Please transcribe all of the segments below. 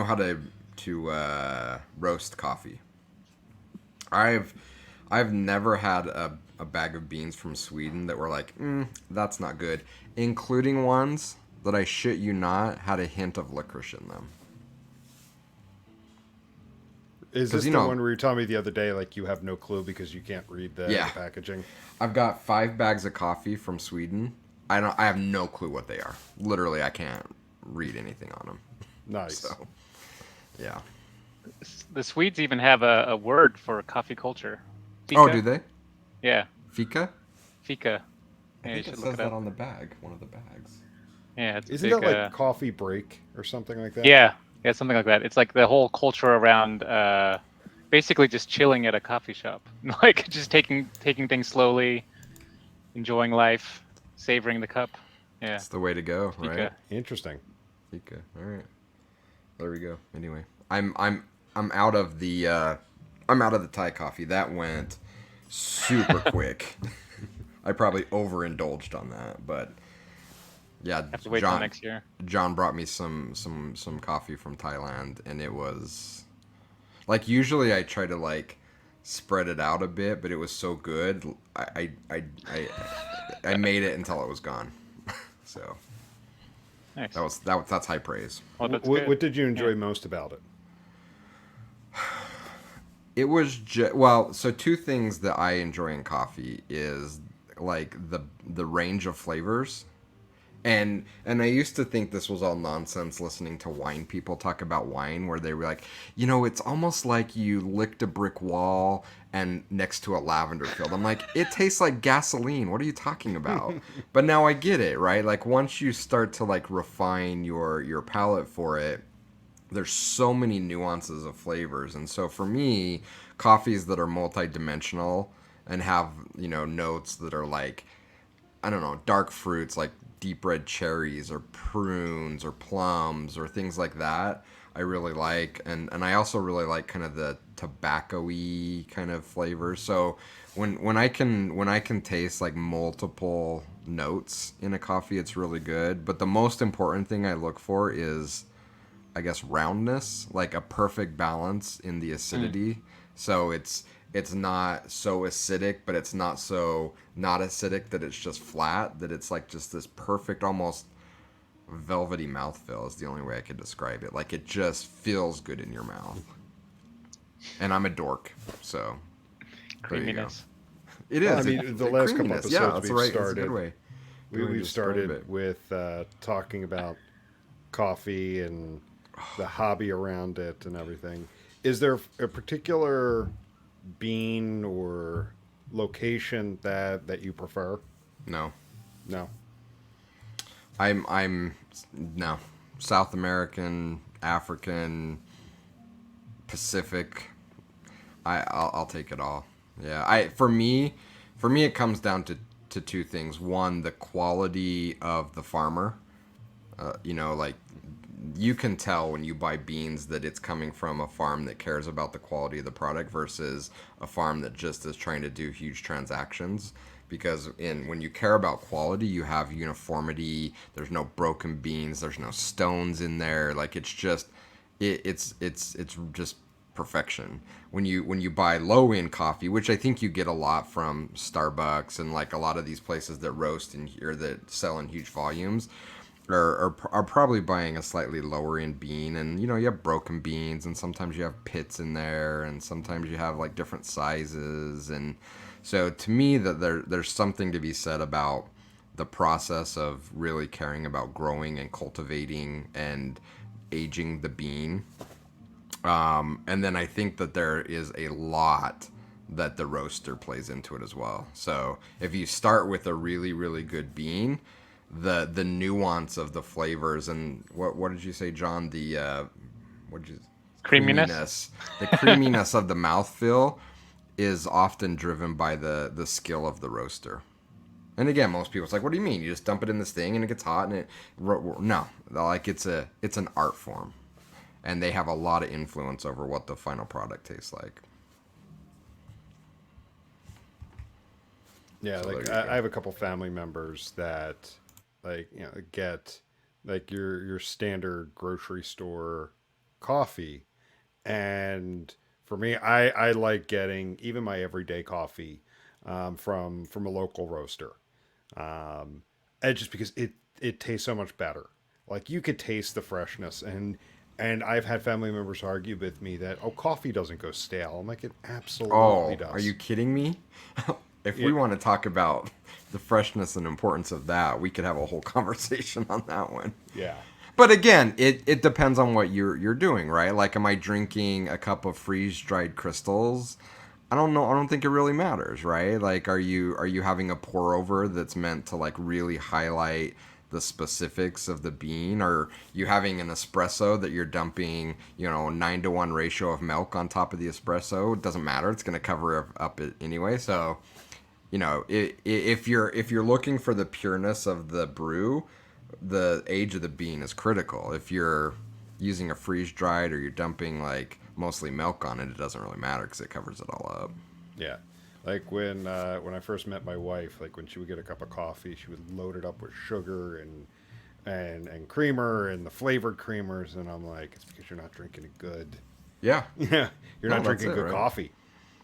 how to roast coffee. I've I've never had a bag of beans from Sweden that were like, that's not good, including ones that I shit you not had a hint of licorice in them. Is Because this the one where you told me the other day, like you have no clue because you can't read yeah, the packaging? I've got 5 bags of coffee from Sweden. I have no clue what they are. Literally, I can't read anything on them. Nice. So yeah. The Swedes even have a word for coffee culture. Oh, do Fika? they? Yeah, Fika? fika. I Yeah, you think it should look says it that up. on the bag, one of the bags. Yeah, it's a Isn't big that like coffee break or something like that? yeah, something like that. It's like the whole culture around basically just chilling at a coffee shop. Like just taking things slowly, enjoying life, savoring the cup. Yeah. It's the way to go, right? Fika. Interesting. Fika. All right. There we go. Anyway, I'm out of the I'm out of the Thai coffee. That went super quick. I probably overindulged on that, but yeah, Have to wait till next year. John brought me some coffee from Thailand, and it was like usually I try to like spread it out a bit, but it was so good. I made it until it was gone. So Nice. that's high praise. Well, that's What, good. what did you enjoy Yeah. most about it? It was well, so two things that I enjoy in coffee is like the range of flavors. And I used to think this was all nonsense listening to wine people talk about wine where they were like, it's almost like you licked a brick wall and next to a lavender field. I'm like, it tastes like gasoline. What are you talking about? But now I get it, right? Like once you start to like refine your palate for it, there's so many nuances of flavors. And so for me, coffees that are multi-dimensional and have, notes that are like, I don't know, dark fruits like deep red cherries or prunes or plums or things like that. I really like, and I also really like kind of the tobacco-y kind of flavors. So when I can taste like multiple notes in a coffee, it's really good. But the most important thing I look for is, I guess, roundness, like a perfect balance in the Mm. acidity. So it's not so acidic, but it's not so not acidic that it's just flat. That it's like just this perfect, almost velvety mouthfeel is the only way I could describe it. Like it just feels good in your mouth. And I'm a dork, so there you go. Creaminess. It Well, I is. mean, the The last couple creaminess. Yeah, episodes that's we've right. That's a good started, way. Good way to we've describe started it. with talking about coffee and the hobby around it and everything. Is there a particular bean or location that you prefer? No, No. I'm no South American, African, Pacific. I'll take it all. Yeah. For me it comes down to two things. One, the quality of the farmer. Like you can tell when you buy beans that it's coming from a farm that cares about the quality of the product versus a farm that just is trying to do huge transactions. Because when you care about quality, you have uniformity. There's no broken beans. There's no stones in there. Like it's just, it's just perfection. When you buy low end coffee, which I think you get a lot from Starbucks and like a lot of these places that roast and or that sell in huge volumes, are probably buying a slightly lower end bean. And you have broken beans, and sometimes you have pits in there, and sometimes you have like different sizes. And so to me, that there's something to be said about the process of really caring about growing and cultivating and aging the bean. And then I think that there is a lot that the roaster plays into it as well. So if you start with a really, really good bean, the nuance of the flavors and what did you say, John? The what did you Creaminess. the creaminess of the mouthfeel is often driven by the skill of the roaster. And again, most people, it's like, what do you mean? You just dump it in this thing and it gets hot and no, like it's an art form, and they have a lot of influence over what the final product tastes like. Yeah, So there like you I go. have a couple family members that like get like your standard grocery store coffee. And for me, I like getting even my everyday coffee from a local roaster. And just because it tastes so much better. Like you could taste the freshness, and I've had family members argue with me that coffee doesn't go stale. I'm like, it absolutely Oh, are you does. kidding me? If Yeah, we want to talk about the freshness and importance of that, we could have a whole conversation on that one. yeah, But again, it depends on what you're doing, right? Like, am I drinking a cup of freeze dried crystals? I don't know. I don't think it really matters, right? Like, are you having a pour over that's meant to like really highlight the specifics of the bean? Or you having an espresso that you're dumping, 9-to-1 ratio of milk on top of the espresso? It doesn't matter. It's going to cover up it anyway. So, if you're looking for the pureness of the brew, the age of the bean is critical. If you're using a freeze dried or you're dumping like mostly milk on it, it doesn't really matter because it covers it all up. yeah. Like when I first met my wife, like when she would get a cup of coffee, she would load it up with sugar and creamer and the flavored creamers, and I'm like, it's because you're not drinking it good. Yeah. Yeah, you're No, not that's drinking it, good right? coffee Yeah.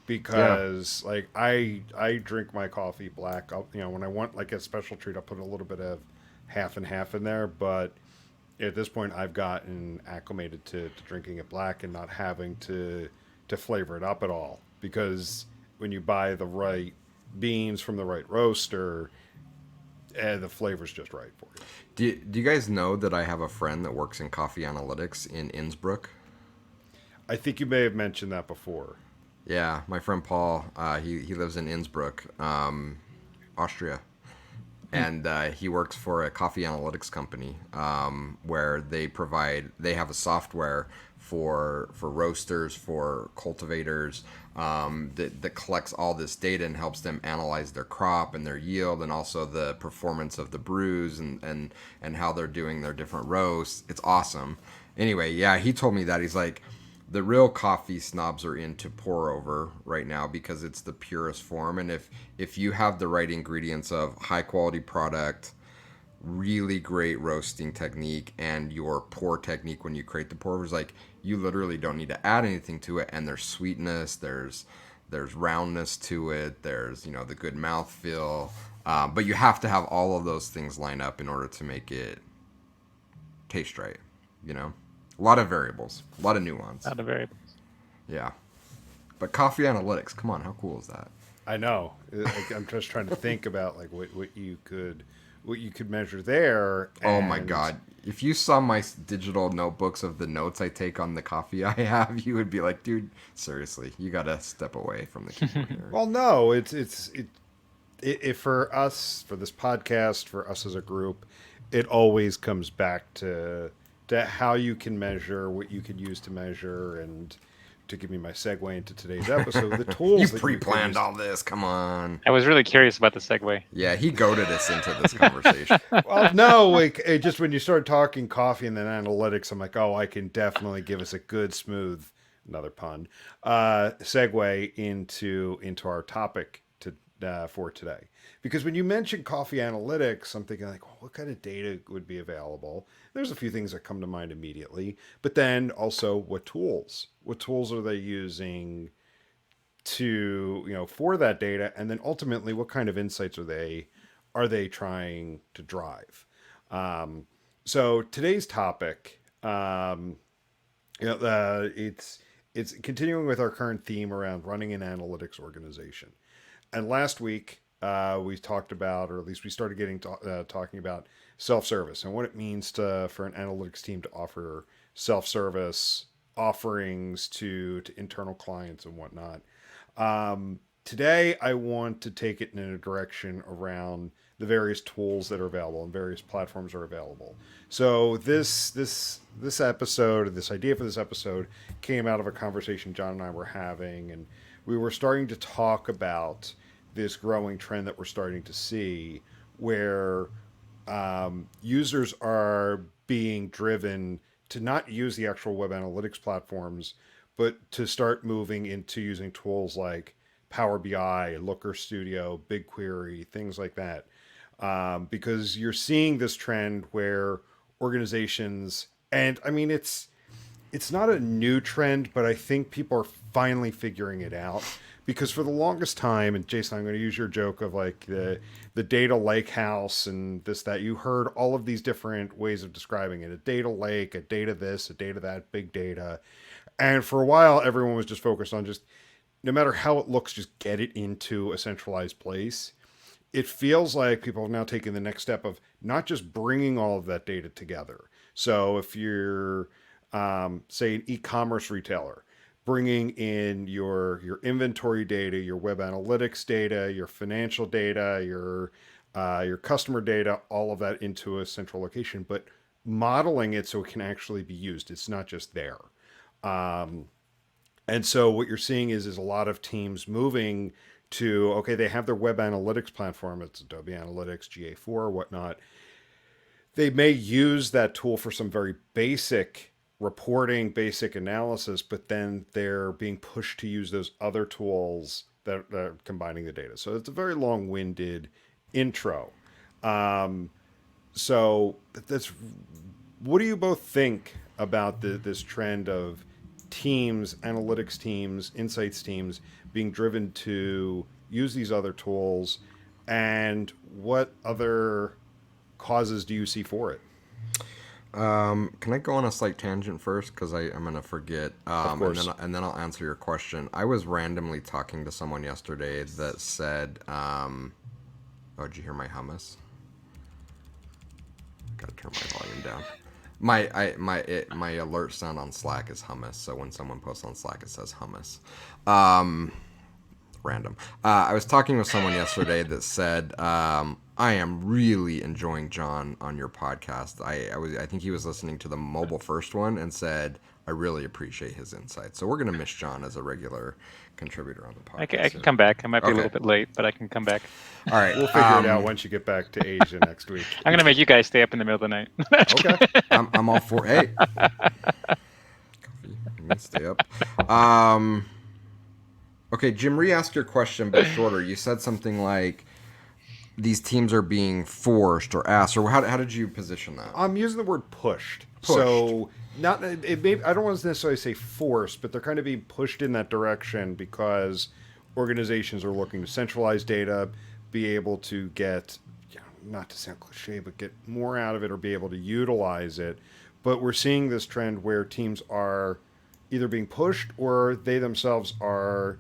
because like I drink my coffee black. When I want like a special treat, I'll put a little bit of half and half in there. But at this point, I've gotten acclimated to drinking it black and not having to flavor it up at all because when you buy the right beans from the right roaster, the flavor's just right for you. Do you guys know that I have a friend that works in coffee analytics in Innsbruck? I think you may have mentioned that before. Yeah, my friend Paul. He lives in Innsbruck, Austria, and he works for a coffee analytics company where they have a software for roasters, for cultivators, that collects all this data and helps them analyze their crop and their yield and also the performance of the brews and how they're doing their different roasts. It's awesome. Anyway, yeah, he told me that. He's like, the real coffee snobs are into pour over right now because it's the purest form, and if you have the right ingredients of high quality product, really great roasting technique, and your pour technique when you create the pour overs, like, you literally don't need to add anything to it, and there's sweetness, there's roundness to it, there's the good mouth feel, but you have to have all of those things line up in order to make it taste right. you know a lot of variables, a lot of nuance. Not a very. Yeah. But coffee analytics, come on, how cool is that? I know. Like, I'm just trying to think about like what you could measure there. Oh my And god. If you saw my digital notebooks of the notes I take on the coffee I have, you would be like, dude, seriously, you gotta step away from the keyboard here. well, no, it for us for this podcast for us as a group, it always comes back to how you can measure what you could use to measure and to give me my segue into today's episode, the tools You that you can pre-planned use. all this, come on. I was really curious about the segue. Yeah, he goaded us into this conversation. Well, no, like just when you start talking coffee and then analytics, I'm like, oh, I can definitely give us a good, smooth, another pun, segue into our topic for today. Because when you mention coffee analytics, I'm thinking like, well, what kind of data would be available? There's a few things that come to mind immediately, but then also what tools? What tools are they using to for that data, and then ultimately what kind of insights are they trying to drive? So today's topic, it's continuing with our current theme around running an analytics organization. And last week we talked about, or at least we started talking about self-service and what it means for an analytics team to offer self-service offerings to internal clients and whatnot. Today, I want to take it in a direction around the various tools that are available and various platforms are available. So this episode, this idea for this episode, came out of a conversation John and I were having, and we were starting to talk about this growing trend that we're starting to see, where users are being driven to not use the actual web analytics platforms, but to start moving into using tools like Power BI, Looker Studio, BigQuery, things like that. Because you're seeing this trend where organizations, and I mean, it's it's not a new trend, but I think people are finally figuring it out. Because for the longest time, and Jason, I'm going to use your joke of like the data lake house and this that. You heard all of these different ways of describing it: a data lake, a data this, a data that, big data. And for a while, everyone was just focused on just no matter how it looks, just get it into a centralized place. It feels like people have now taken the next step of not just bringing all of that data together. So if you're, say, an e-commerce retailer, bringing in your inventory data, your web analytics data, your financial data, your customer data, all of that into a central location, but modeling it so it can actually be used. It's not just there. Um, and so what you're seeing is a lot of teams moving to, okay, they have their web analytics platform, it's Adobe Analytics, GA4, whatnot. They may use that tool for some very basic reporting, basic analysis, but then they're being pushed to use those other tools that are combining the data. So it's a very long-winded intro. Um, so that's what do you both think about this trend of teams, analytics teams, insights teams being driven to use these other tools, and what other causes do you see for it? Can I go on a slight tangent first? Because I'm gonna forget. Of course. And then I'll answer your question. I was randomly talking to someone yesterday that said, "Oh, did you hear my hummus? Gotta turn my volume down." My alert sound on Slack is hummus. So when someone posts on Slack, it says hummus. Um, Random. I was talking with someone yesterday that said, "I am really enjoying Jon on your podcast. I think he was listening to the mobile first one and said I really appreciate his insights. So we're gonna miss Jon as a regular contributor on the I podcast can soon." come back. I might be a Okay. little bit late, but I can come back. All right. We'll figure it out once you get back to Asia next week. I'm gonna make you guys stay up in the middle of the night. Okay. I'm all for. Hey, coffee. Let me stay up. Okay, Jim, re-ask your question, but shorter. You said something like these teams are being forced or asked, or how did you position that? I'm using the word pushed. Pushed. So not it may, I don't want to necessarily say forced, but they're kind of being pushed in that direction because organizations are looking to centralize data, be able to get, not to sound cliche, but get more out of it or be able to utilize it. But we're seeing this trend where teams are either being pushed or they themselves are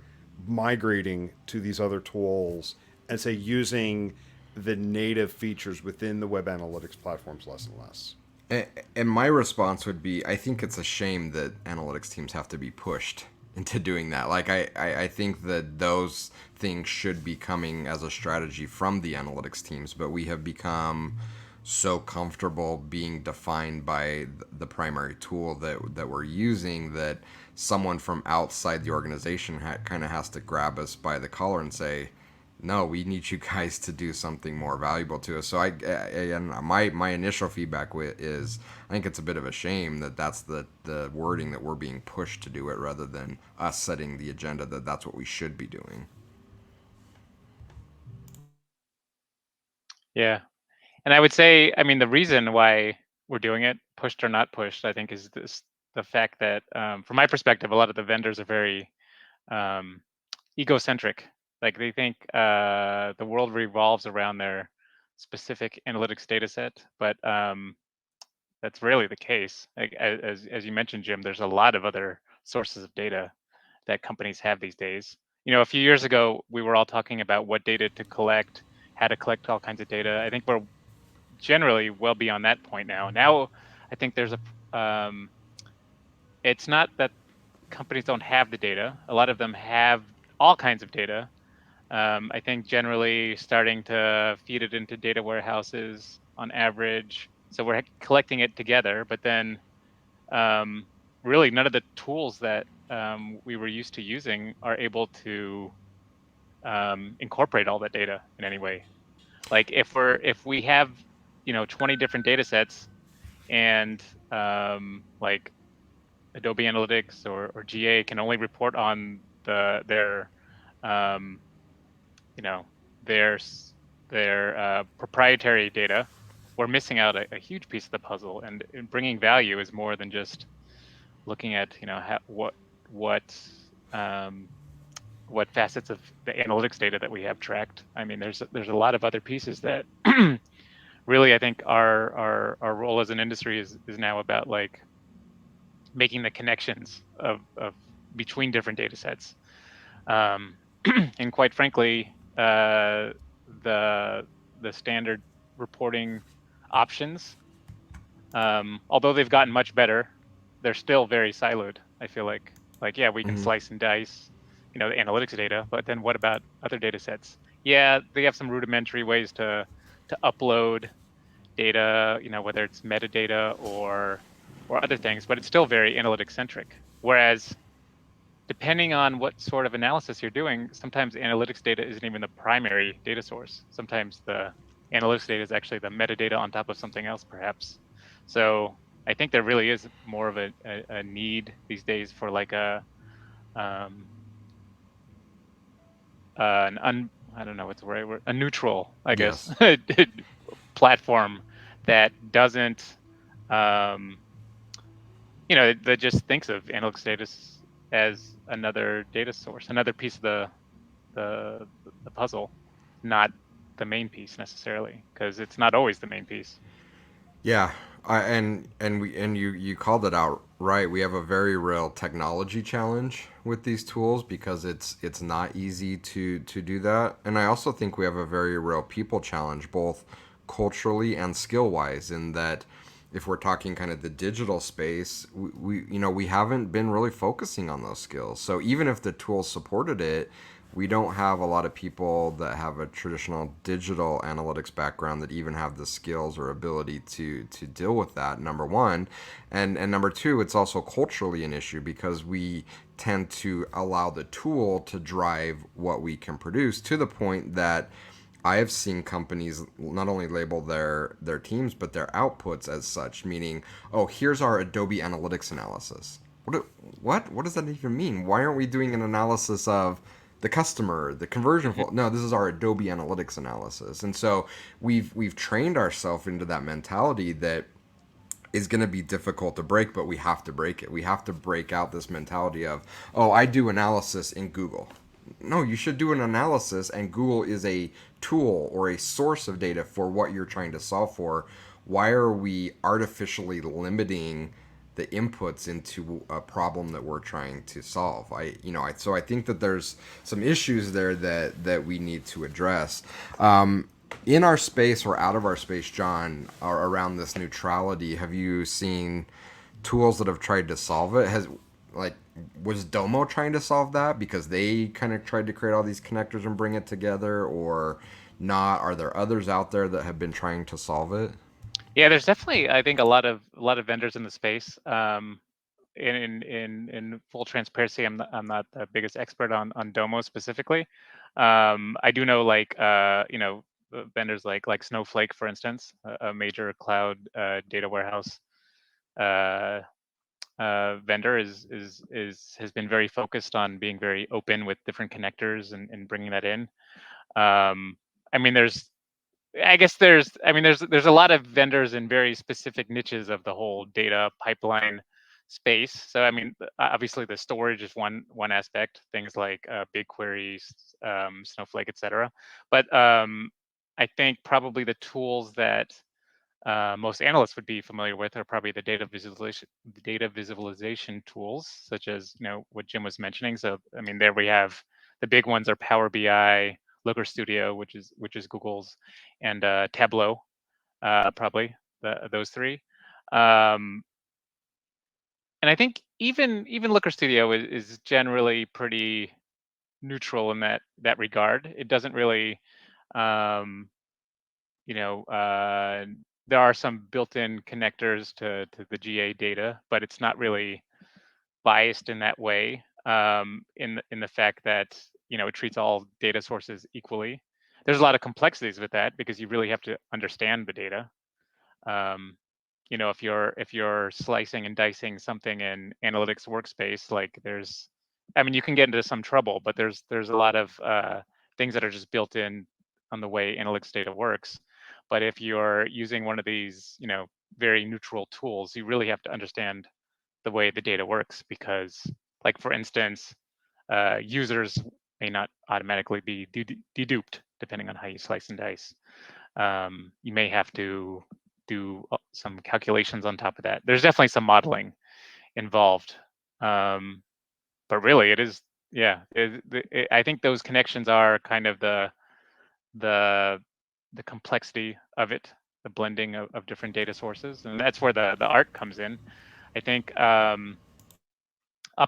migrating to these other tools and say using the native features within the web analytics platforms less and less. And my response would be, I think it's a shame that analytics teams have to be pushed into doing that. Like, I think that those things should be coming as a strategy from the analytics teams, but we have become so comfortable being defined by the primary tool that we're using that someone from outside the organization kind of has to grab us by the collar and say, no, we need you guys to do something more valuable to us. So and my initial feedback is I think it's a bit of a shame that that's the wording that we're being pushed to do it rather than us setting the agenda that that's what we should be doing. Yeah, and I would say, I mean, the reason why we're doing it, pushed or not pushed, I think, is the fact that, from my perspective, a lot of the vendors are very um, egocentric. Like they think the world revolves around their specific analytics data set, but that's rarely the case. Like, as you mentioned, Jim, there's a lot of other sources of data that companies have these days. You know, a few years ago, we were all talking about what data to collect, how to collect all kinds of data. I think we're generally well beyond that point now. Now, I think there's it's not that companies don't have the data. A lot of them have all kinds of data. I think generally starting to feed it into data warehouses on average. So we're collecting it together, but then um, really none of the tools that we were used to using are able to incorporate all that data in any way. Like if we have 20 different data sets and like Adobe Analytics or GA can only report on their um, you know their proprietary data, we're missing out a huge piece of the puzzle. And bringing value is more than just looking at what um, what facets of the analytics data that we have tracked. I mean, there's a lot of other pieces that really I think our role as an industry is now about like making the connections of between different data sets. Um, and quite frankly, the the standard reporting options, although they've gotten much better, they're still very siloed. I feel like yeah, we can Hmm. slice and dice, the analytics data, but then what about other data sets? Yeah, they have some rudimentary ways to upload data, whether it's metadata or other things, but it's still very analytic centric. Whereas depending on what sort of analysis you're doing, sometimes analytics data isn't even the primary data source. Sometimes the analytics data is actually the metadata on top of something else, perhaps. So I think there really is more of a need these days for like um, I don't know what's the right word, a neutral, I guess, Yes. platform that doesn't, um, that just thinks of analytics data as another data source, another piece of the the puzzle, not the main piece necessarily, because it's not always the main piece. Yeah, and you called it out right. We have a very real technology challenge with these tools because it's not easy to do that. And I also think we have a very real people challenge, both culturally and skill wise, in that if we're talking kind of the digital space, we haven't been really focusing on those skills. So even if the tools supported it, we don't have a lot of people that have a traditional digital analytics background that even have the skills or ability to deal with that, number one. And number two, it's also culturally an issue because we tend to allow the tool to drive what we can produce, to the point that I have seen companies not only label their teams but their outputs as such, meaning, oh, here's our Adobe Analytics analysis. What does that even mean? Why aren't we doing an analysis of the customer, the conversion flow? No, this is our Adobe Analytics analysis. And so we've trained ourselves into that mentality that is going to be difficult to break, but we have to break it. We have to break out this mentality of, oh, I do analysis in Google. No, you should do an analysis, and Google is a tool or a source of data for what you're trying to solve for. Why are we artificially limiting the inputs into a problem that we're trying to solve? So I think that there's some issues there that we need to address. In our space or out of our space, John, or around this neutrality, have you seen tools that have tried to solve it? Like was Domo trying to solve that because they kind of tried to create all these connectors and bring it together, or not? Are there others out there that have been trying to solve it? Yeah, there's definitely, I think, a lot of vendors in the space. In full transparency, I'm not the biggest expert on Domo specifically. I do know vendors like Snowflake, for instance, a major cloud data warehouse uh, vendor has been very focused on being very open with different connectors and bringing that in. Um, I mean, there's a lot of vendors in very specific niches of the whole data pipeline space. So I mean, obviously the storage is one aspect, things like BigQuery, Snowflake, etc. But I think probably the tools that most analysts would be familiar with are probably the data visualization tools, such as what Jim was mentioning. So I mean, there we have the big ones are Power BI, Looker Studio, which is Google's, and Tableau, probably those three. Um, and I think even Looker Studio is generally pretty neutral in that regard. It doesn't really um, you know, there are some built-in connectors to the GA data, but it's not really biased in that way. In the fact that it treats all data sources equally. There's a lot of complexities with that because you really have to understand the data. Um, if you're slicing and dicing something in analytics workspace, like I mean, you can get into some trouble, but there's a lot of things that are just built in on the way analytics data works. But if you're using one of these, very neutral tools, you really have to understand the way the data works, because, like, for instance, users may not automatically be deduped depending on how you slice and dice. You may have to do some calculations on top of that. There's definitely some modeling involved, but really it is, yeah. I think those connections are kind of the the complexity of it, the blending of different data sources, and that's where the art comes in. I think up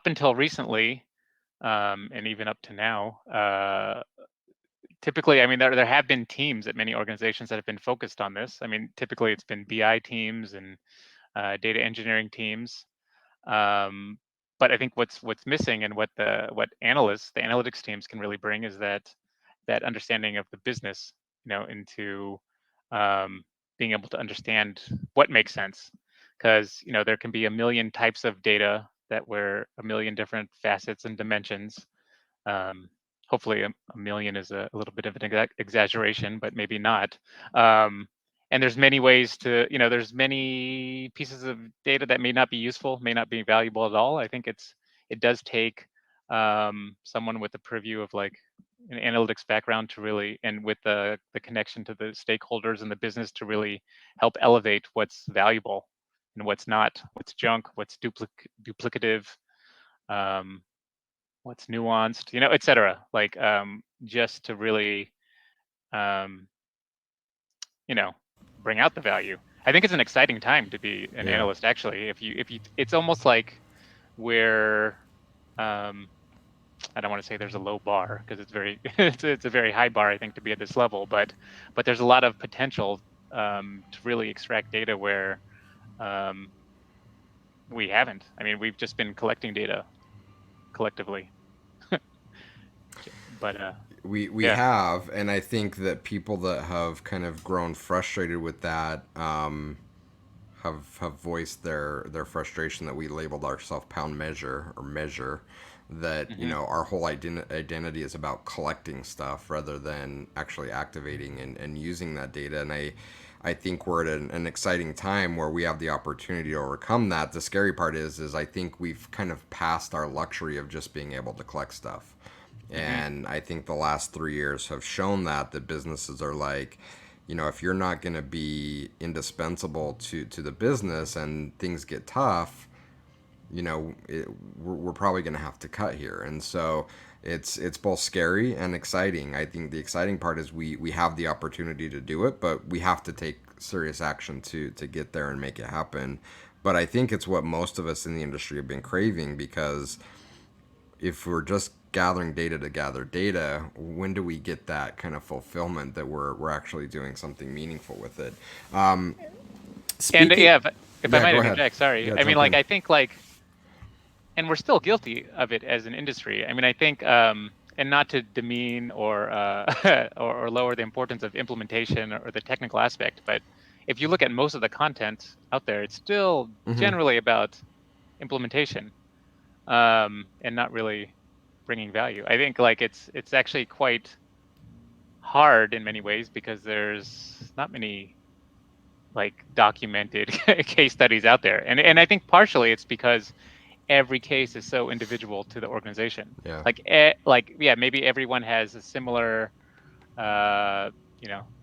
until recently, and even up to now, typically, I mean, there have been teams at many organizations that have been focused on this. I mean, typically it's been BI teams and data engineering teams. But I think what's missing, and what the analytics teams can really bring, is that understanding of the business, into being able to understand what makes sense, because there can be a million types of data that were a million different facets and dimensions. Um, Hopefully, a million is a little bit of an exaggeration, but maybe not. And there's many ways to, there's many pieces of data that may not be useful, may not be valuable at all. I think it does take someone with the purview of, like, an analytics background to really, and with the connection to the stakeholders and the business, to really help elevate what's valuable and what's not, what's junk, what's duplicative, um, what's nuanced, et cetera. Like, just to really, um, bring out the value. I think it's an exciting time to be an analyst, actually. If you, it's almost like where, I don't want to say there's a low bar, because it's very, it's a very high bar, I think, to be at this level. But there's a lot of potential to really extract data where we haven't. I mean, we've just been collecting data collectively. But we yeah. have, and I think that people that have kind of grown frustrated with that have voiced their frustration that we labeled ourselves pound measure, or measure, that our whole identity is about collecting stuff rather than actually activating and using that data. And I think we're at an exciting time where we have the opportunity to overcome that. The scary part is I think we've kind of passed our luxury of just being able to collect stuff. And I think the last 3 years have shown that businesses are like, if you're not going to be indispensable to the business and things get tough, we're probably going to have to cut here. And so it's both scary and exciting. I think the exciting part is we have the opportunity to do it, but we have to take serious action to get there and make it happen. But I think it's what most of us in the industry have been craving, because if we're just gathering data to gather data, when do we get that kind of fulfillment that we're actually doing something meaningful with it? And Speaking, yeah, if I yeah, might go ahead. interject, sorry. Yeah, I mean, jump like, in. I think, like, and we're still guilty of it as an industry. I mean, I think, and not to demean or or lower the importance of implementation or the technical aspect, but if you look at most of the content out there, it's still generally about implementation, and not really bringing value. I think, like, it's actually quite hard in many ways, because there's not many, like, documented case studies out there, and I think partially it's because every case is so individual to the organization. Yeah. Like, yeah, maybe everyone has a similar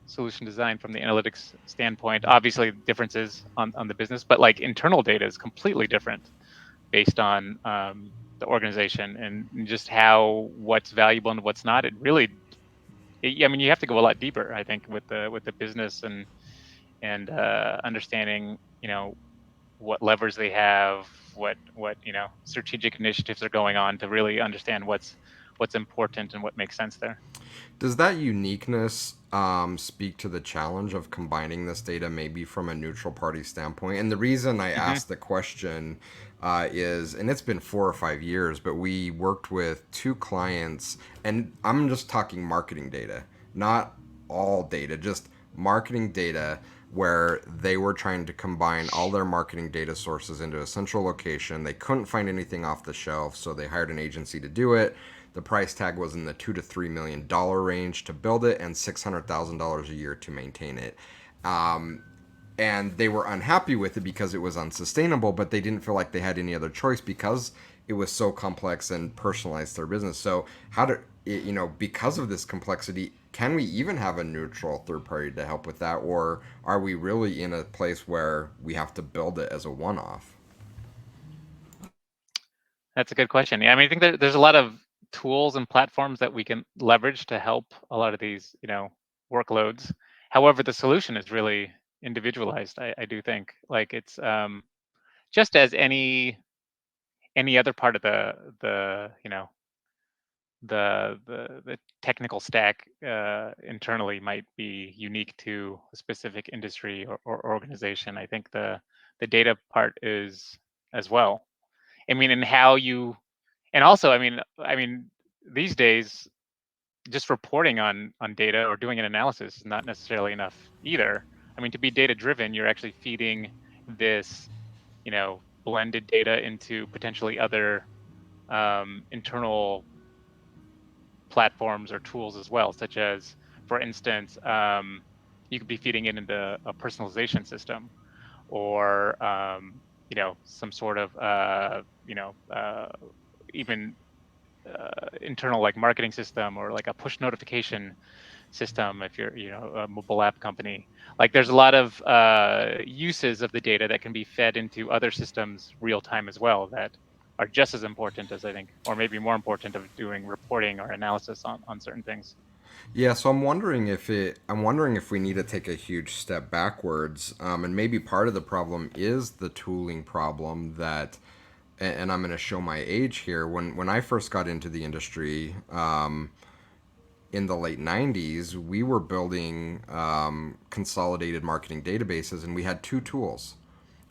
solution design from the analytics standpoint. Obviously differences on the business, but, like, internal data is completely different based on the organization, and just what's valuable and what's not. I mean, you have to go a lot deeper, I think, with the business, and understanding, what levers they have, what strategic initiatives are going on, to really understand what's important and what makes sense there. Does that uniqueness speak to the challenge of combining this data maybe from a neutral party standpoint? And the reason I asked the question is, and it's been 4 or 5 years, but we worked with 2 clients, and I'm just talking marketing data, not all data, just marketing data, where they were trying to combine all their marketing data sources into a central location. They couldn't find anything off the shelf, so they hired an agency to do it. The price tag was in the $2 to $3 million range to build it, and $600,000 a year to maintain it. and they were unhappy with it because it was unsustainable, but they didn't feel like they had any other choice because it was so complex and personalized to their business. So how do because of this complexity, can we even have a neutral third party to help with that, or are we really in a place where we have to build it as a one-off? That's a good question. Yeah, I mean, I think there's a lot of tools and platforms that we can leverage to help a lot of these, workloads. However, the solution is really individualized. I do think like it's just as any other part of the the technical stack internally might be unique to a specific industry or organization. I think the data part is as well. I mean, and how you, and also, I mean, these days, just reporting on data or doing an analysis is not necessarily enough either. I mean, to be data driven, you're actually feeding this, blended data into potentially other internal platforms or tools as well, such as, for instance, you could be feeding it into a personalization system, or some sort of even internal like marketing system, or like a push notification system if you're a mobile app company. Like there's a lot of uses of the data that can be fed into other systems real time as well, that are just as important as, I think, or maybe more important, of doing reporting or analysis on certain things. Yeah, so I'm wondering if we need to take a huge step backwards, and maybe part of the problem is the tooling problem that, and I'm going to show my age here. When I first got into the industry, in the late 90s, we were building consolidated marketing databases, and we had two tools.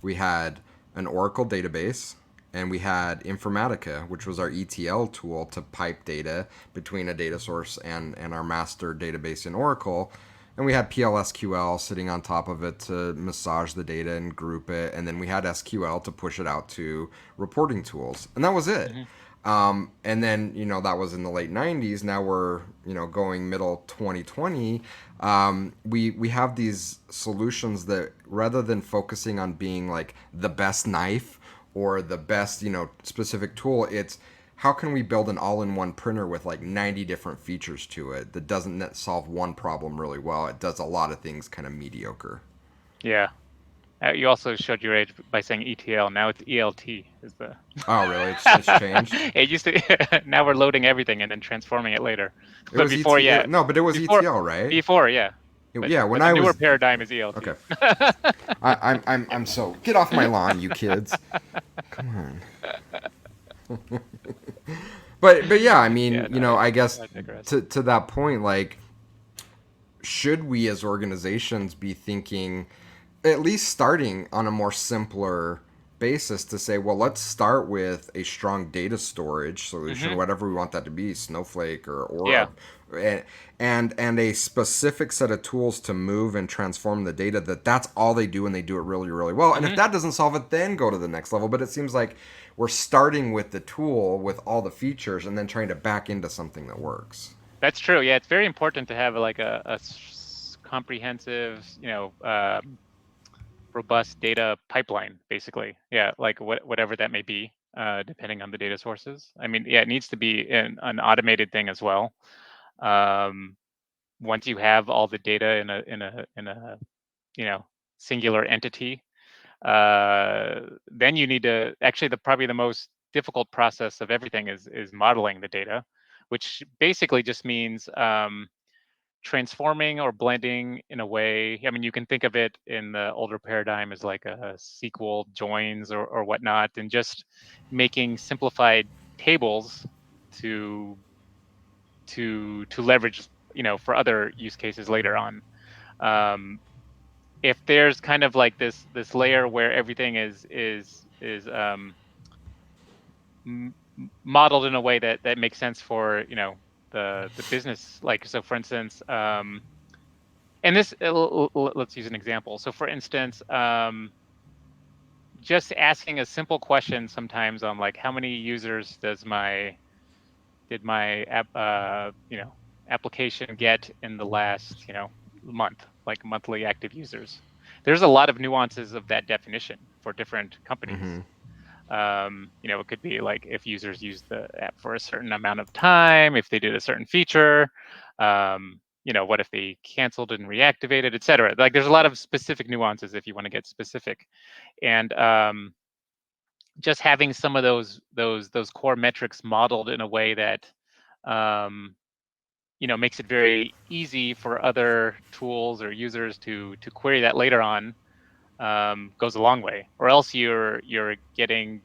We had an Oracle database, and we had Informatica, which was our ETL tool to pipe data between a data source and our master database in Oracle. And we had PLSQL sitting on top of it to massage the data and group it. And then we had SQL to push it out to reporting tools. And that was it. Mm-hmm. And then, that was in the late 90s. Now we're, going middle 2020. We have these solutions that, rather than focusing on being like the best knife or the best, specific tool, it's how can we build an all-in-one printer with like 90 different features to it that doesn't solve one problem really well. It does a lot of things kind of mediocre. Yeah. You also showed your age by saying ETL. Now it's ELT is the. Oh, really? It's changed. It used to. Now we're loading everything and then transforming it later. It But was before, yeah, no, but it was before, ETL, right? before, yeah. But Yeah, when the I newer was paradigm is ELT. okay. I'm so get off my lawn, you kids. Come on. But yeah, I Yeah, mean, no, I guess I digress. to that point, like, should we as organizations be thinking, at least starting on a more simpler basis, to say, well, let's start with a strong data storage solution, Mm-hmm. whatever we want that to be, Snowflake or Yeah. and a specific set of tools to move and transform the data, that's all they do, and they do it really, really well. And if Mm-hmm. that doesn't solve it, then go to the next level. But it seems like we're starting with the tool with all the features and then trying to back into something that works. That's true. Yeah, it's very important to have like a comprehensive, robust data pipeline, basically. Yeah, like whatever that may be, depending on the data sources. I mean, yeah, it needs to be an automated thing as well. Um, Once you have all the data in a singular entity, then you need to actually, probably the most difficult process of everything is modeling the data, which basically just means transforming or blending in a way. I mean, you can think of it in the older paradigm as like a SQL joins or whatnot, and just making simplified tables to leverage, for other use cases later on. Um, if there's kind of like this layer where everything is modeled in a way that makes sense for the business. Like, so for instance, and this, let's use an example. So for instance, just asking a simple question sometimes on like, how many users did my application get in the last month, like monthly active users. there's a lot of nuances of that definition for different companies. Mm-hmm. It could be like if users use the app for a certain amount of time, if they did a certain feature, what if they canceled and reactivated, etc. Like there's a lot of specific nuances if you want to get specific, and just having some of those core metrics modeled in a way that makes it very easy for other tools or users to query that later on goes a long way. Or else you're getting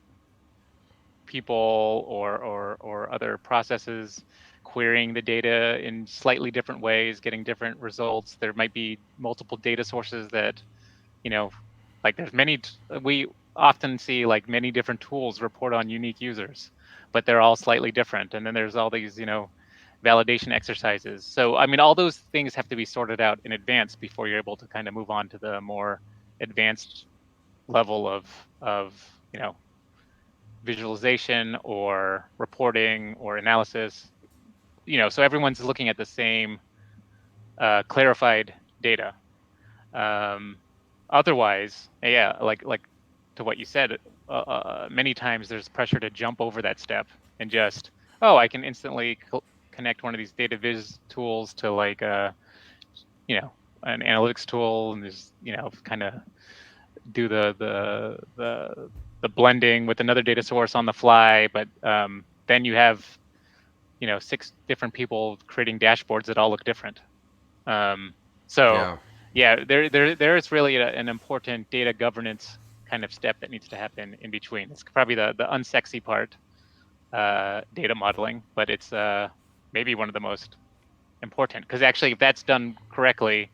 people or other processes querying the data in slightly different ways, getting different results. There might be multiple data sources that, like there's many, we often see like many different tools report on unique users, but they're all slightly different. And then there's all these, validation exercises. So, I mean, all those things have to be sorted out in advance before you're able to kind of move on to the more advanced level of visualization or reporting or analysis. So everyone's looking at the same clarified data. Otherwise, yeah, like to what you said, many times there's pressure to jump over that step and just, I can instantly connect one of these data viz tools to like an analytics tool, and just kind of do the blending with another data source on the fly. But then you have 6 different people creating dashboards that all look different. So yeah, there is really an important data governance kind of step that needs to happen in between. It's probably the unsexy part, data modeling, but it's maybe one of the most important, because actually if that's done correctly,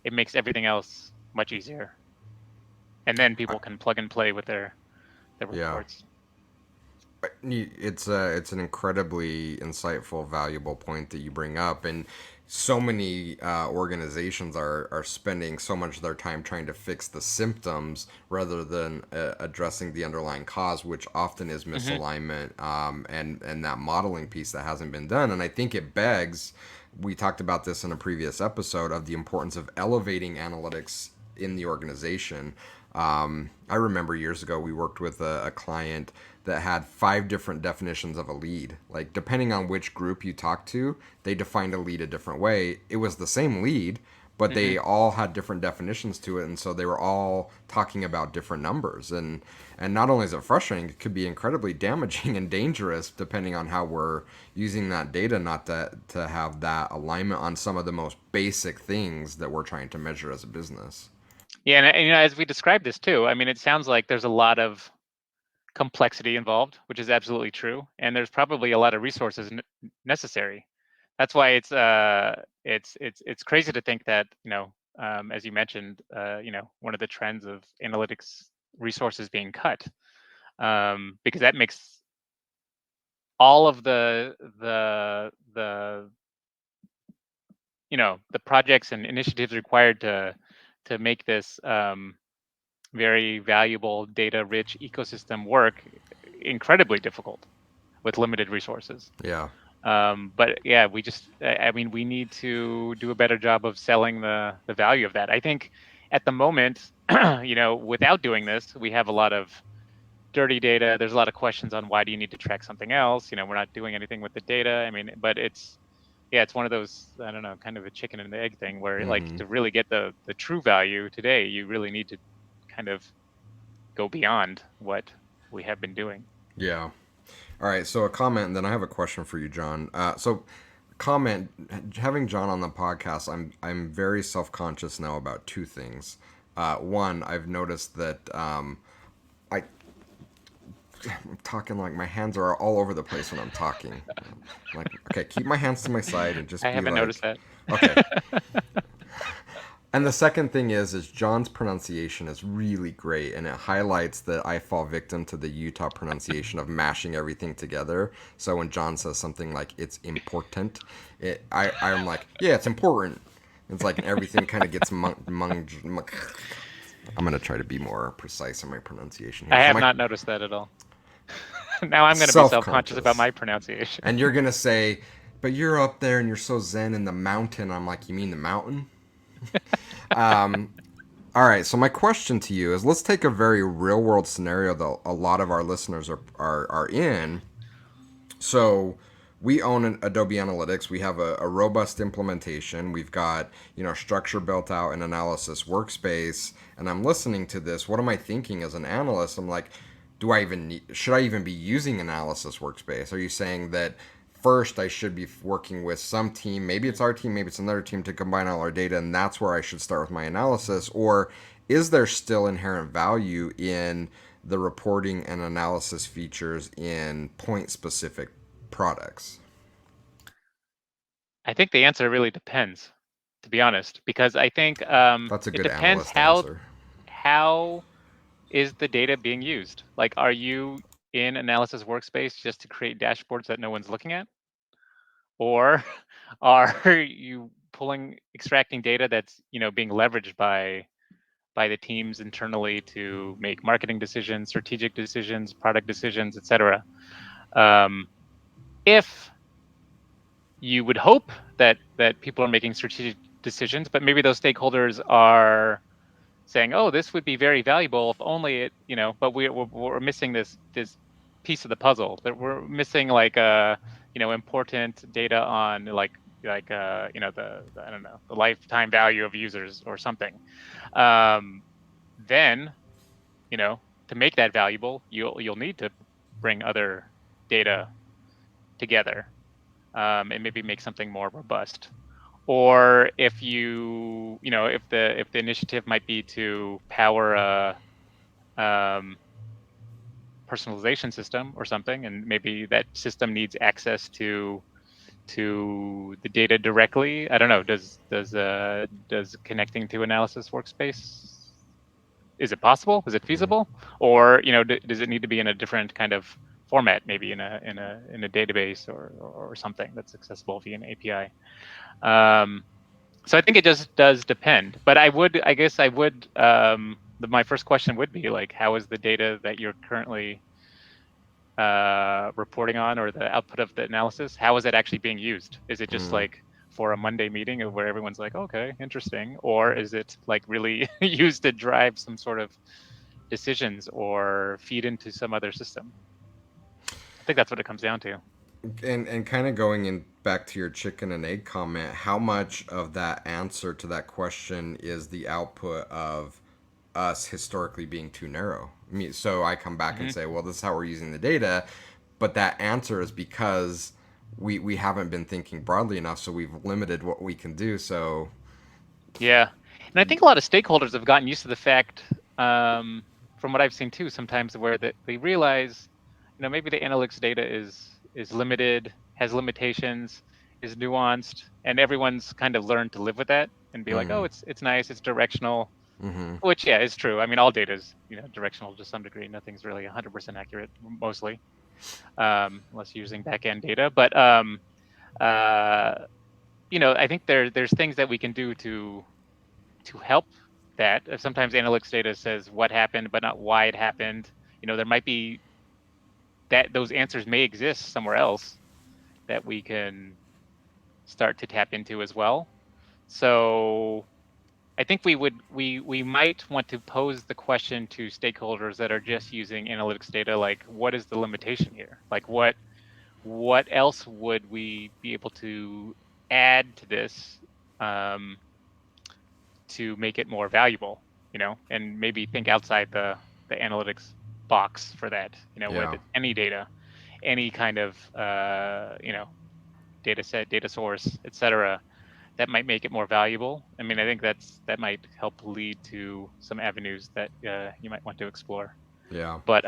it makes everything else much easier. And then people can plug and play with their reports. It's an incredibly insightful, valuable point that you bring up, and so many organizations are spending so much of their time trying to fix the symptoms rather than addressing the underlying cause, which often is misalignment, and that modeling piece that hasn't been done. And I think it begs, we talked about this in a previous episode, of the importance of elevating analytics in the organization. I remember years ago we worked with a client that had 5 different definitions of a lead. Like, depending on which group you talked to, they defined a lead a different way. It was the same lead, but they all had different definitions to it, and so they were all talking about different numbers. And not only is it frustrating, it could be incredibly damaging and dangerous depending on how we're using that data, not to have that alignment on some of the most basic things that we're trying to measure as a business. Yeah, and as we described this too, I mean, it sounds like there's a lot of complexity involved, which is absolutely true, and there's probably a lot of resources necessary. That's why it's crazy to think that as you mentioned, one of the trends of analytics resources being cut, because that makes all of the projects and initiatives required to make this very valuable data-rich ecosystem work incredibly difficult with limited resources. Yeah. But yeah, we need to do a better job of selling the value of that. I think at the moment, without doing this, we have a lot of dirty data. There's a lot of questions on why do you need to track something else? We're not doing anything with the data. I mean, but it's one of those, I don't know, kind of a chicken and the egg thing where like to really get the true value today, you really need to kind of go beyond what we have been doing. Yeah. All right. So a comment, and then I have a question for you, John. Comment, having John on the podcast, I'm very self-conscious now about 2 things. One, I've noticed that I'm talking like my hands are all over the place when I'm talking. Like, okay, keep my hands to my side and just I haven't noticed that. Okay. And the second thing is John's pronunciation is really great, and it highlights that I fall victim to the Utah pronunciation of mashing everything together. So when John says something like it's important, I'm like, yeah, it's important. It's like everything kind of gets I'm going to try to be more precise in my pronunciation here. I have not noticed that at all. Now I'm going to be self-conscious about my pronunciation. And you're going to say, but you're up there and you're so zen in the mountain. I'm like, you mean the mountain? All All right, so my question to you is, let's take a very real world scenario that a lot of our listeners are in. So we own an Adobe Analytics. We have a robust implementation. We've got, structure built out in analysis workspace. And I'm listening to this. What am I thinking as an analyst? I'm like, should I even be using analysis workspace? Are you saying that first I should be working with some team, maybe it's our team, maybe it's another team, to combine all our data, and that's where I should start with my analysis? Or is there still inherent value in the reporting and analysis features in point specific products? I think the answer really depends, to be honest, because I think That's a it good depends analyst answer. how is the data being used. Like, are you in analysis workspace just to create dashboards that no one's looking at, or are you extracting data that's being leveraged by the teams internally to make marketing decisions, strategic decisions, product decisions, etc. If you would hope that people are making strategic decisions, but maybe those stakeholders are saying, "Oh, this would be very valuable if only it, but we're missing this piece of the puzzle. That we're missing like important data on the I don't know, the lifetime value of users or something." Then to make that valuable, you'll need to bring other data together, and maybe make something more robust. Or if if the initiative might be to power a personalization system or something, and maybe that system needs access to the data directly. I don't know. Does connecting to analysis workspace, is it possible? Is it feasible? Or does it need to be in a different kind of format, maybe in a database or something that's accessible via an API? So I think it just does depend. But I guess I would. My first question would be like, how is the data that you're currently reporting on, or the output of the analysis, how is it actually being used? Is it just like for a Monday meeting where everyone's like, okay, interesting, or is it like really used to drive some sort of decisions or feed into some other system? I think that's what it comes down to. And kind of going in back to your chicken and egg comment, how much of that answer to that question is the output of us historically being too narrow? I mean, so I come back and say, well, this is how we're using the data, but that answer is because we haven't been thinking broadly enough, so we've limited what we can do. So Yeah, and I think a lot of stakeholders have gotten used to the fact, from what I've seen too, sometimes where that they realize, maybe the analytics data is limited, has limitations, is nuanced, and everyone's kind of learned to live with that and be like, oh, it's nice, it's directional, which is true. I mean, all data is directional to some degree. Nothing's really 100% accurate, mostly, unless you're using back-end data. But I think there's things that we can do to help that. Sometimes analytics data says what happened, but not why it happened. There might be that those answers may exist somewhere else that we can start to tap into as well. So I think we might want to pose the question to stakeholders that are just using analytics data, like, what is the limitation here? Like, what else would we be able to add to this, to make it more valuable, and maybe think outside the analytics box for that, with any data, any kind of, data set, data source, etc., that might make it more valuable. I mean, I think that might help lead to some avenues that you might want to explore. Yeah. But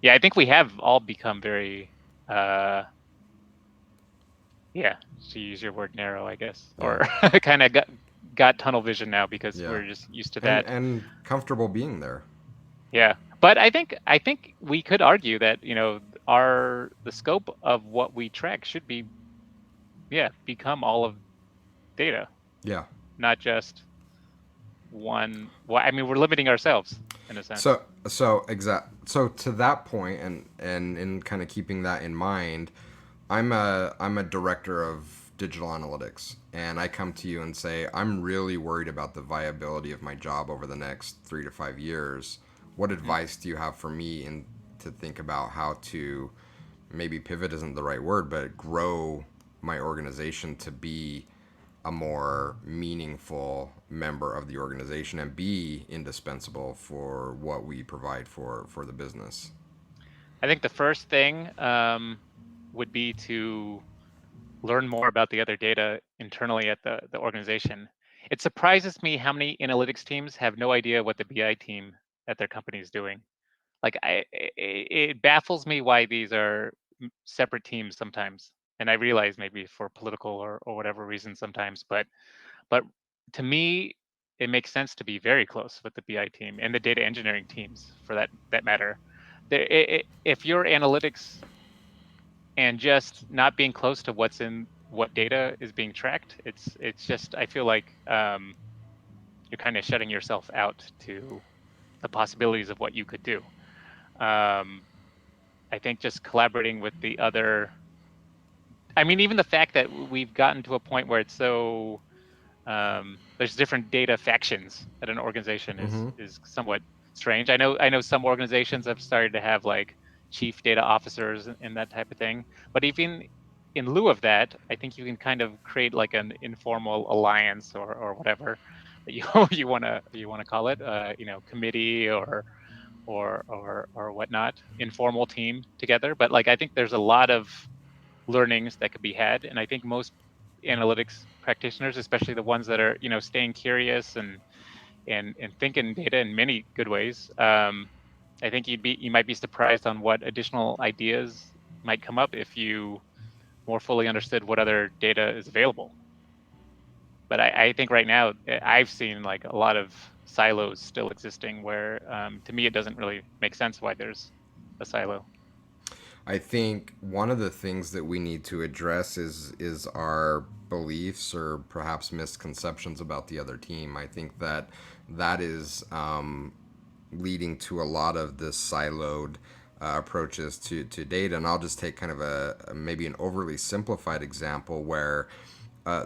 yeah, I think we have all become very, to use your word, narrow, I guess, or kind of got tunnel vision now because we're just used to that, and comfortable being there. Yeah, but I think we could argue that the scope of what we track should be become all of data, Yeah. not just one. Well, I mean, we're limiting ourselves in a sense. So to that point, and in kind of keeping that in mind, I'm a director of digital analytics, and I come to you and say, I'm really worried about the viability of my job over the next 3 to 5 years, what Mhm. advice do you have for me in to think about how to, maybe pivot isn't the right word, but grow my organization to be a more meaningful member of the organization and be indispensable for what we provide for the business? I think the first thing would be to learn more about the other data internally at the organization. It surprises me how many analytics teams have no idea what the BI team at their company is doing. Like it baffles me why these are separate teams sometimes. And I realize maybe for political or whatever reason sometimes, but to me, it makes sense to be very close with the BI team and the data engineering teams for that matter. If your analytics and just not being close to what's in what data is being tracked, it's just I feel like you're kind of shutting yourself out to the possibilities of what you could do. Um, I think just collaborating with the other. I mean, even the fact that we've gotten to a point where it's so there's different data factions at an organization Mm-hmm. is somewhat strange. I know some organizations have started to have like chief data officers and that type of thing. But even in lieu of that, I think you can kind of create like an informal alliance or whatever that you you wanna call it, committee or whatnot, informal team together. But like I think there's a lot of learnings that could be had. And I think most analytics practitioners, especially the ones that are, staying curious and thinking data in many good ways, I think you might be surprised on what additional ideas might come up if you more fully understood what other data is available. But I think right now I've seen like a lot of silos still existing where to me it doesn't really make sense why there's a silo. I think one of the things that we need to address is our beliefs or perhaps misconceptions about the other team. I think that that is leading to a lot of this siloed approaches to data. And I'll just take kind of a maybe an overly simplified example where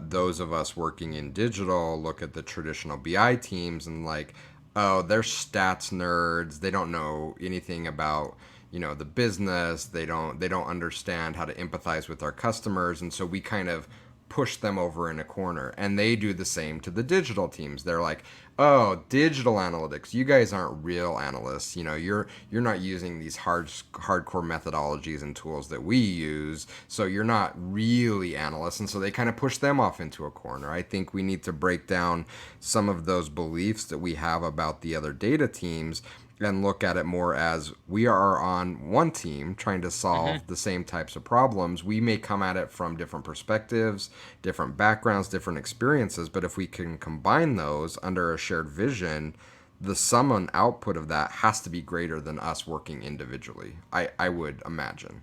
those of us working in digital look at the traditional BI teams and like, oh, they're stats nerds. They don't know anything about the business. They don't understand how to empathize with our customers, and so we kind of push them over in a corner. And they do the same to the digital teams. They're like, oh, digital analytics, you guys aren't real analysts. You're not using these hardcore methodologies and tools that we use, so you're not really analysts. And so they kind of push them off into a corner. I think we need to break down some of those beliefs that we have about the other data teams and look at it more as we are on one team trying to Hmm. solve the same types of problems. We may come at it from different perspectives, different backgrounds, different experiences, but if we can combine those under a shared vision, the sum and output of that has to be greater than us working individually. I would imagine.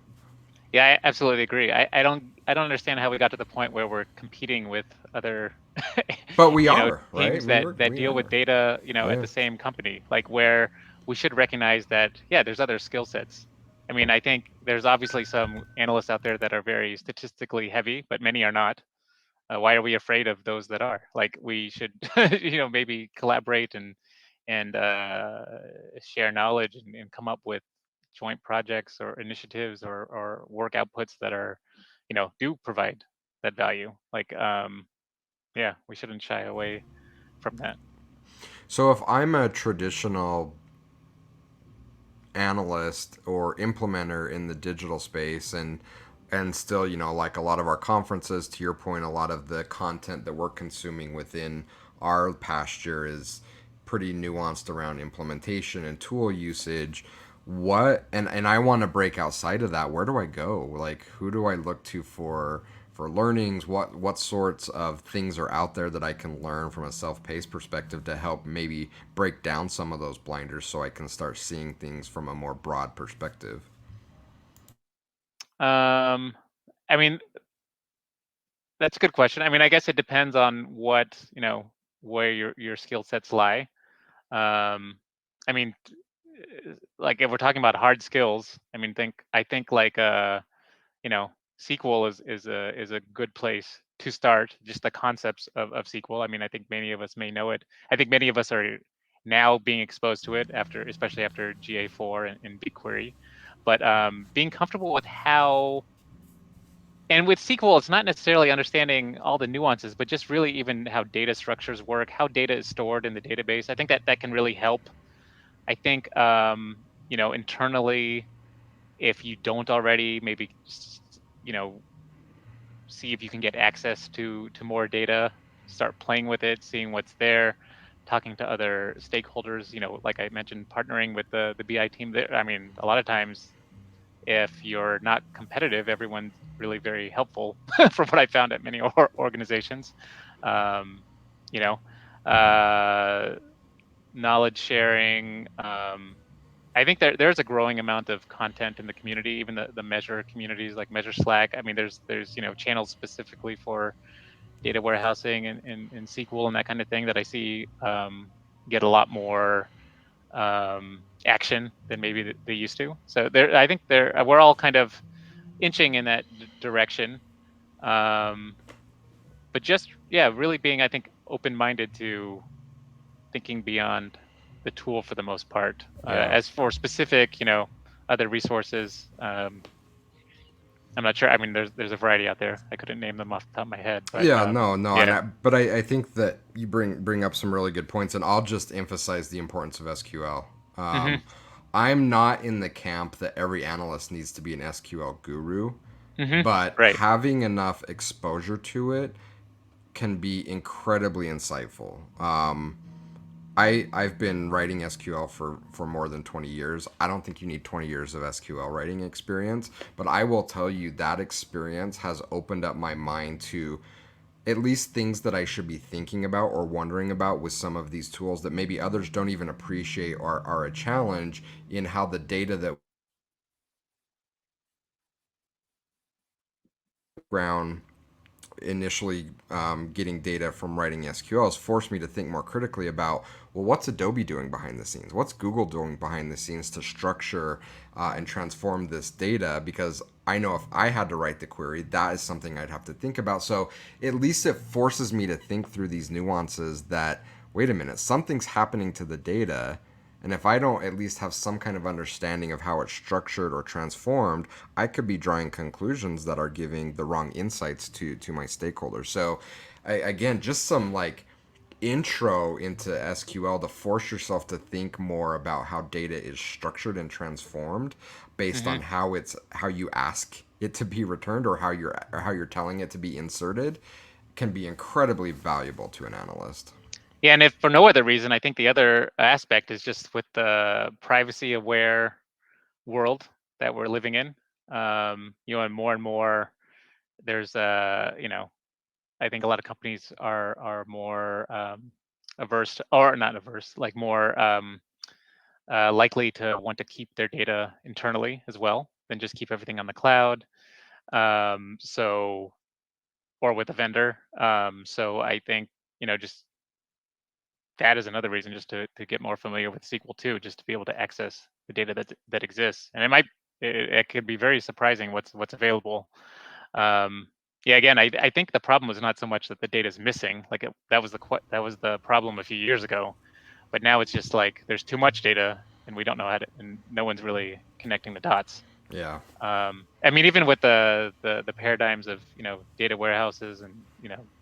Yeah, I absolutely agree. I don't understand how we got to the point where we're competing with other But we are, right? teams that We deal with are. data, at Yeah. the same company, like where we should recognize that, yeah, there's other skill sets. I mean, I think there's obviously some analysts out there that are very statistically heavy, but many are not. Why are we afraid of those that are? Like we should, maybe collaborate and share knowledge and come up with joint projects or initiatives or work outputs that are, do provide that value. Like, yeah, we shouldn't shy away from that. So if I'm a traditional analyst or implementer in the digital space and still like a lot of our conferences, to your point, a lot of the content that we're consuming within our pasture is pretty nuanced around implementation and tool usage. What and I want to break outside of that. Where do I go? Like, who do I look to for learnings? What sorts of things are out there that I can learn from a self-paced perspective to help maybe break down some of those blinders so I can start seeing things from a more broad perspective? um I mean, that's a good question. I mean, I guess it depends on what, where your skill sets lie. um I mean, like if we're talking about hard skills, I mean, I think like, you know SQL is a good place to start. Just the concepts of SQL. I mean, I think many of us may know it. I think many of us are now being exposed to it especially after GA4 and BigQuery. But being comfortable with how, and with SQL, it's not necessarily understanding all the nuances, but just really even how data structures work, how data is stored in the database. I think that can really help. I think internally, if you don't already, maybe see if you can get access to more data, start playing with it, seeing what's there, talking to other stakeholders. Like I mentioned, partnering with the BI team. There, I mean, a lot of times, if you're not competitive, everyone's really very helpful. From what I found at many organizations, um, you know, uh, knowledge sharing. I think there's a growing amount of content in the community, even the Measure communities like Measure Slack. I mean, there's channels specifically for data warehousing and SQL and that kind of thing that I see get a lot more action than maybe they used to. So I think we're all kind of inching in that direction. But just really being, I think, open-minded to thinking beyond the tool for the most part. Yeah. As for specific, other resources, I'm not sure. I mean, there's a variety out there. I couldn't name them off the top of my head, but Yeah, no, yeah. but I think that you bring up some really good points, and I'll just emphasize the importance of SQL. Mm-hmm. I'm not in the camp that every analyst needs to be an SQL guru, Mm-hmm. but Right. having enough exposure to it can be incredibly insightful. I've been writing SQL for more than 20 years. I don't think you need 20 years of SQL writing experience, but I will tell you that experience has opened up my mind to at least things that I should be thinking about or wondering about with some of these tools that maybe others don't even appreciate or are a challenge in how the data that ground initially getting data from writing SQL has forced me to think more critically about, well, what's Adobe doing behind the scenes? What's Google doing behind the scenes to structure and transform this data? Because I know if I had to write the query, that is something I'd have to think about. So at least it forces me to think through these nuances that, wait a minute, something's happening to the data. And if I don't at least have some kind of understanding of how it's structured or transformed, I could be drawing conclusions that are giving the wrong insights to my stakeholders. So, again, just some like intro into SQL to force yourself to think more about how data is structured and transformed based Mm-hmm. on how you ask it to be returned or how you're telling it to be inserted can be incredibly valuable to an analyst. Yeah, and if for no other reason, I think the other aspect is just with the privacy-aware world that we're living in. And more, there's I think a lot of companies are more averse, or not averse, like more likely to want to keep their data internally as well than just keep everything on the cloud. So, or with a vendor. So I think just that is another reason just to get more familiar with SQL too, just to be able to access the data that exists. And it could be very surprising what's available. Um, yeah, again, I think the problem was not so much that the data is missing. Like that was the problem a few years ago, but now it's just like there's too much data and we don't know how to, and no one's really connecting the dots. Yeah. I mean, even with the paradigms of data warehouses and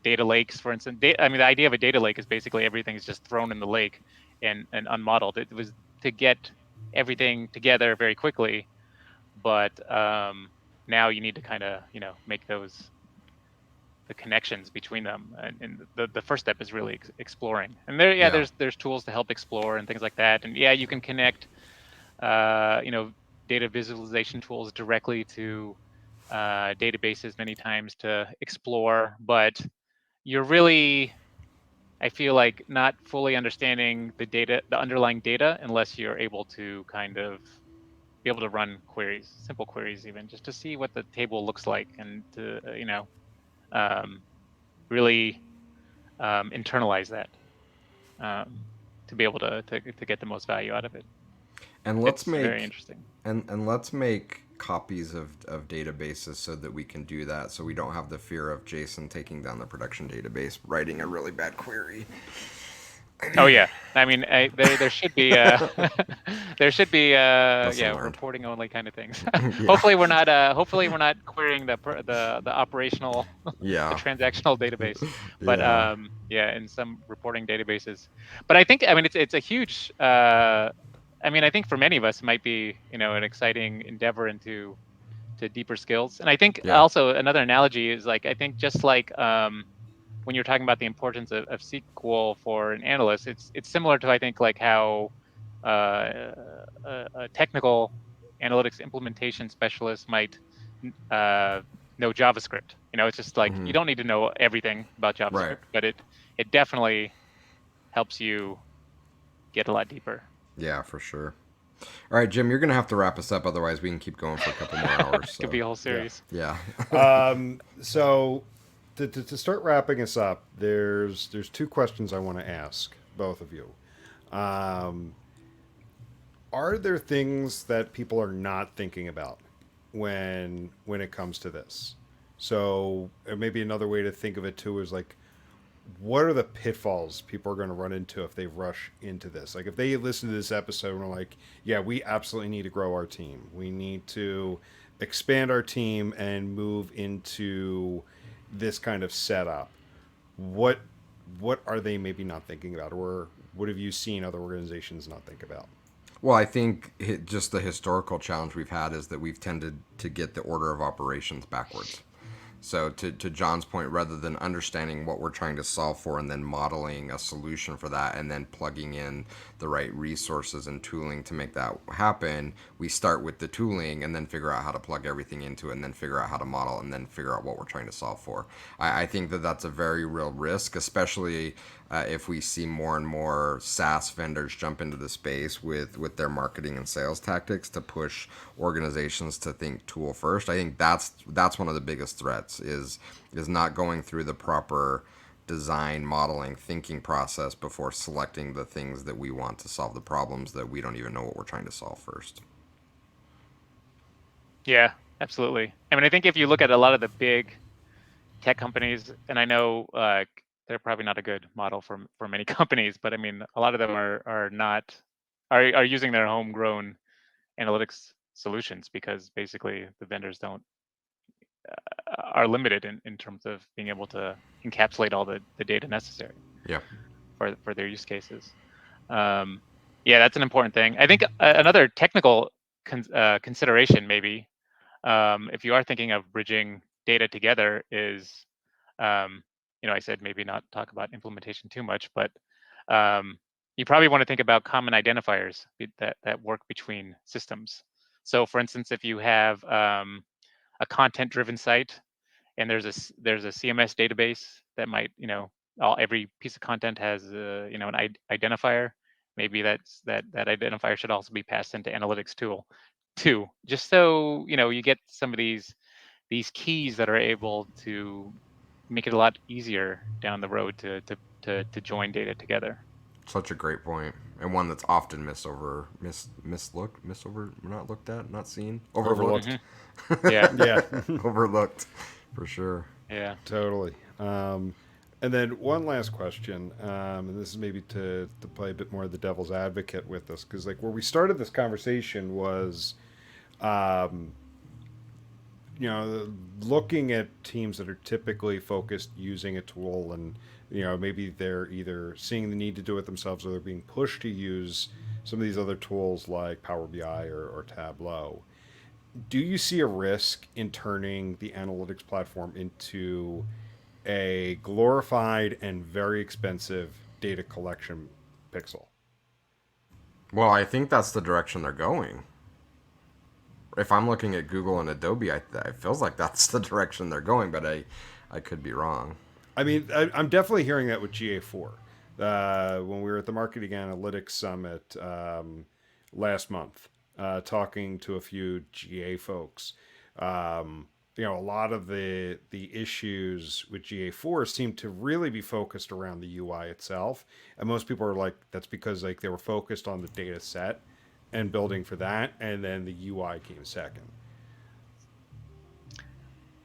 data lakes, for instance. I mean, the idea of a data lake is basically everything is just thrown in the lake and unmodeled. It was to get everything together very quickly, but now you need to kind of make the connections between them, and the first step is really exploring. And Yeah. there's tools to help explore and things like that. And you can connect uh, you know, data visualization tools directly to databases many times to explore, but you're really, I feel like, not fully understanding the underlying data, unless you're able to kind of be able to run queries, simple queries, even just to see what the table looks like, and to um, really internalize that to be able to get the most value out of it. And let's It's very make interesting. and let's make copies of databases so that we can do that, so we don't have the fear of Jason taking down the production database, writing a really bad query. Oh yeah, I mean, there should be there should be Lesson yeah, learned. reporting only kind of things. Yeah. Hopefully we're not querying the operational the Yeah. transactional database, but Yeah. yeah, in some reporting databases. But I mean it's a huge I mean I think for many of us it might be, you know, an exciting endeavor into to deeper skills. And I think Yeah. also another analogy is like I think just like when you're talking about the importance of SQL for an analyst, it's similar to I think like how a technical analytics implementation specialist might know JavaScript. You know, it's just like you Hmm. don't need to know everything about Right. JavaScript, but it definitely helps you get a lot deeper. Yeah, for sure. All right, Jim, you're gonna have to wrap us up, otherwise we can keep going for a couple more hours. Could be So a whole Yeah. series. yeah. So to start wrapping us up, there's two questions I want to ask both of you. Um, are there things that people are not thinking about when it comes to this? So maybe another way to think of it too is like, what are the pitfalls people are going to run into if they rush into this? Like if they listen to this episode and are like, yeah, we absolutely need to grow our team. We need to expand our team and move into this kind of setup. What what are they maybe not thinking about, or what have you seen other organizations not think about? Well, I think just the historical challenge we've had is that we've tended to get the order of operations backwards. So to John's point, rather than understanding what we're trying to solve for and then modeling a solution for that and then plugging in the right resources and tooling to make that happen, we start with the tooling and then figure out how to plug everything into it and then figure out how to model and then figure out what we're trying to solve for. I think that that's a very real risk, especially if we see more and more SaaS vendors jump into the space with their marketing and sales tactics to push organizations to think tool first. I think that's one of the biggest threats is not going through the proper design, modeling, thinking process before selecting the things that we want to solve the problems that we don't even know what we're trying to solve first. Yeah, absolutely. I mean, I think if you look at a lot of the big tech companies, and I know they're probably not a good model for many companies, but I mean, a lot of them are not are using their homegrown analytics solutions because basically the vendors don't are limited in terms of being able to encapsulate all the data necessary Yeah. for their use cases. Yeah, that's an important thing. I think another technical consideration maybe if you are thinking of bridging data together is you know, I said maybe not talk about implementation too much, but you probably want to think about common identifiers that work between systems. So for instance, if you have a content-driven site and there's a CMS database that might, you know, every piece of content has you know, an identifier. Maybe that identifier should also be passed into analytics tool too, just so you know you get some of these keys that are able to make it a lot easier down the road to join data together. Such a great point, and one that's often mislooked, not looked at, not seen, overlooked. Overlooked. Hmm. Yeah, Yeah, Overlooked, for sure. yeah. totally. And then one last question, and this is maybe to play a bit more of the devil's advocate with us, because like where we started this conversation was, um, you know, looking at teams that are typically focused using a tool, and you know maybe they're either seeing the need to do it themselves or they're being pushed to use some of these other tools like Power BI or Tableau. Do you see a risk in turning the analytics platform into a glorified and very expensive data collection pixel? Well, I think that's the direction they're going. If I'm looking at Google and Adobe, it feels like that's the direction they're going, but I could be wrong. I mean, I'm definitely hearing that with GA4. When we were at the Marketing Analytics Summit last month, talking to a few GA folks, you know, a lot of the issues with GA4 seem to really be focused around the UI itself, and most people are like, that's because like they were focused on the data set and building for that, and then the UI came second.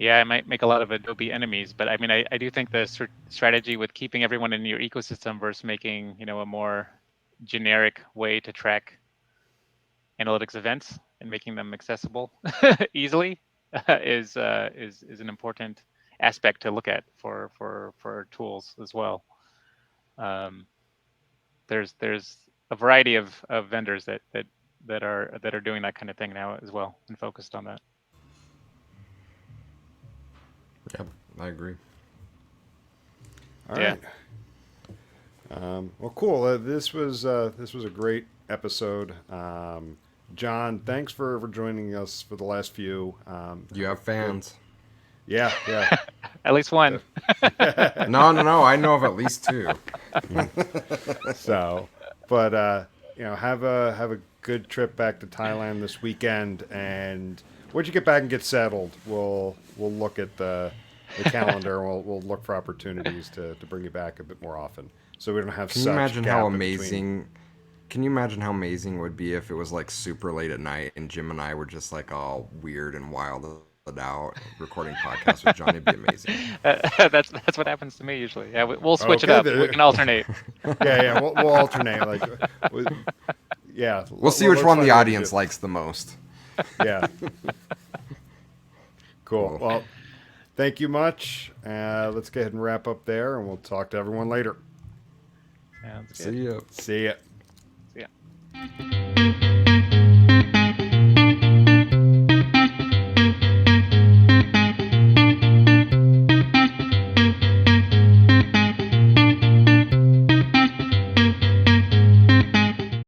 Yeah, it might make a lot of Adobe enemies, but I mean, I do think the strategy with keeping everyone in your ecosystem versus making, a more generic way to track analytics events and making them accessible easily is an important aspect to look at for tools as well. Um, there's a variety of vendors that are doing that kind of thing now as well and focused on that. Yep, I agree. All Yeah. right. Well, cool. This was a great episode. John, thanks for joining us for the last few. You have fans. Yeah, yeah. At least one. No. I know of at least two. So, but have a good trip back to Thailand this weekend, and once you get back and get settled, we'll look at the calendar. And we'll look for opportunities to bring you back a bit more often, so we don't have. Can you such imagine gap how in between. amazing? Can you imagine how amazing it would be if it was like super late at night and Jim and I were just like all weird and wild out recording podcasts with John? It'd be amazing. That's what happens to me usually. Yeah, we'll switch it up. We can alternate. Yeah. We'll alternate. Yeah. We'll see which one the audience likes the most. Yeah. Cool. Well, thank you much. Let's go ahead and wrap up there, and we'll talk to everyone later. Sounds good. See ya. See ya. See ya.